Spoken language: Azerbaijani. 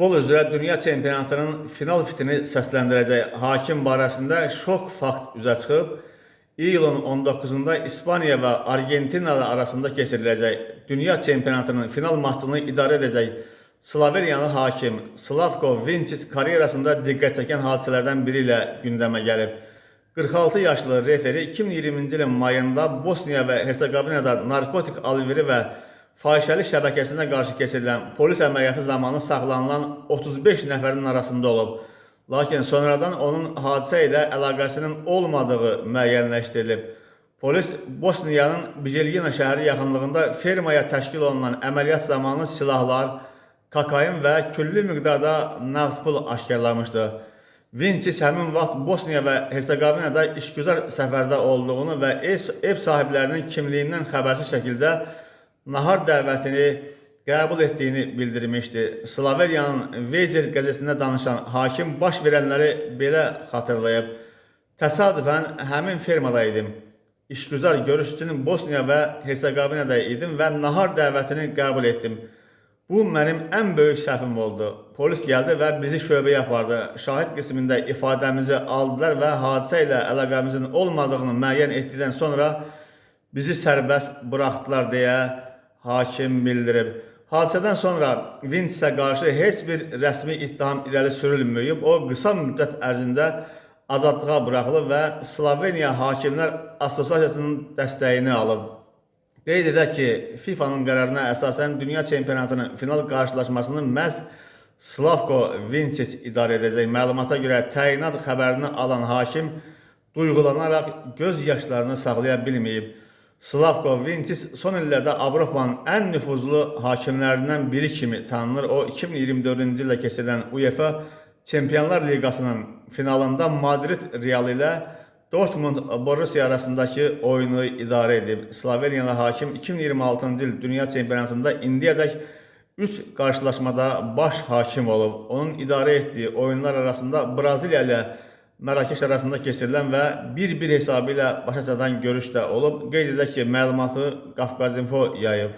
Futbol üzrə dünya çempionatının final fitini səsləndirəcək hakim barəsində şok fakt üzə çıxıb. İyulun 19-da İspaniya və Argentina arasında keçiriləcək dünya çempionatının final maçını idarə edəcək Sloveniyalı hakim Slavko Vinčić karyerasında diqqət çəkən hadisələrdən biri ilə gündəmə gəlib. 46 yaşlı referi 2020-ci ilin mayında Bosniya və Hersegovinada narkotik alveri və fahişəlik şəbəkəsinə qarşı keçirilən polis əməliyyatı zamanı saxlanılan 35 nəfərin arasında olub. Lakin sonradan onun hadisə ilə əlaqəsinin olmadığı müəyyənləşdirilib. Polis Bosniyanın Bijeljina şəhəri yaxınlığında fermaya təşkil olunan əməliyyat zamanı silahlar, kokain və küllü miqdarda nağd pul aşkarlamışdı. Vinčić həmin vaxt Bosniya və Hersegovinada işgüzar səfərdə olduğunu və ev sahiblərinin kimliyindən xəbərsiz şəkildə nahar dəvətini qəbul etdiyini bildirmişdi. Sloveniyanın Večer qəzetində danışan hakim baş verənləri belə xatırlayıb. Təsadüfən həmin fermada idim. İşgüzar görüş üçün Bosniya və Hersegovinada idim və nahar dəvətini qəbul etdim. Bu mənim ən böyük səhvim oldu. Polis gəldi və bizi şöbəyə apardı. Şahid qismində ifadəmizi aldılar və hadisə ilə əlaqəmizin olmadığını müəyyən etdikdən sonra bizi sərbəst buraxdılar deyə hakim bildirib. Hadisədən sonra Vinčićə qarşı heç bir rəsmi ittiham irəli sürülməyib. O qısa müddət ərzində azadlığa buraxılıb və Sloveniya Hakimlər Assosiasiyasının dəstəyini alıb. Qeyd edək ki, FIFA'nın qərarına əsasən dünya çempionatının final qarşılaşmasını məhz Slavko Vinčić idarə edəcək. Məlumata görə təyinat xəbərini alan hakim duyğulanaraq göz yaşlarını saxlaya bilməyib. Slavko Vinčić son illərdə Avropanın ən nüfuzlu hakimlərindən biri kimi tanınır. O 2024-cü ildə keçirilən UEFA Çempionlar Liqasının finalında Madrid Real ilə Dortmund Borussia arasındakı oyunu idarə edib. Sloveniyalı hakim 2026-cı il dünya çempionatında indiyədək 3 qarşılaşmada baş hakim olub. Onun idarə etdiyi oyunlar arasında Braziliya ilə Mərakeş arasında keçirilən və 1-1 hesabı ilə başa çatan görüş də olub. Qeyd edək ki, məlumatı Qafqazinfo yayıb.